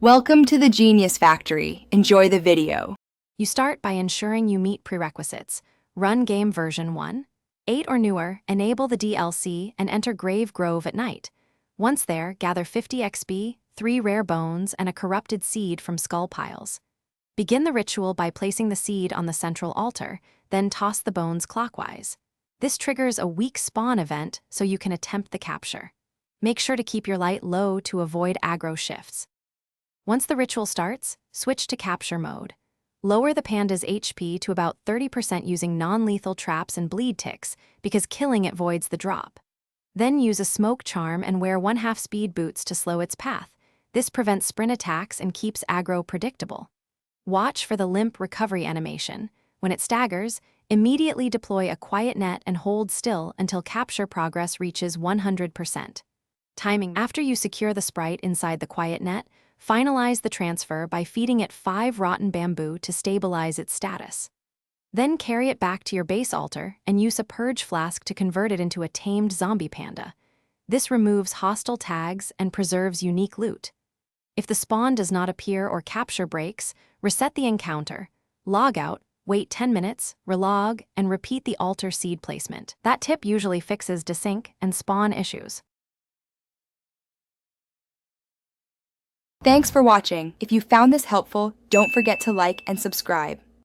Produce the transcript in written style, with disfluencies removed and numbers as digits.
Welcome to the Genius Factory. Enjoy the video. You start by ensuring you meet prerequisites. Run game version 1. 8 or newer, enable the DLC and enter Grave Grove at night. Once there, gather 50 XP, 3 rare bones, and a corrupted seed from skull piles. Begin the ritual by placing the seed on the central altar, then toss the bones clockwise. This triggers a weak spawn event so you can attempt the capture. Make sure to keep your light low to avoid aggro shifts. Once the ritual starts, switch to capture mode. Lower the panda's HP to about 30% using non-lethal traps and bleed ticks, because killing it voids the drop. Then use a smoke charm and wear 1/2 speed boots to slow its path. This prevents sprint attacks and keeps aggro predictable. Watch for the limp recovery animation. When it staggers, immediately deploy a quiet net and hold still until capture progress reaches 100%. Timing. After you secure the sprite inside the quiet net, finalize the transfer by feeding it 5 rotten bamboo to stabilize its status. Then carry it back to your base altar and use a purge flask to convert it into a tamed zombie panda. This removes hostile tags and preserves unique loot. If the spawn does not appear or capture breaks, reset the encounter, log out, wait 10 minutes, relog, and repeat the altar seed placement. That tip usually fixes desync and spawn issues. Thanks for watching. If you found this helpful, don't forget to like and subscribe.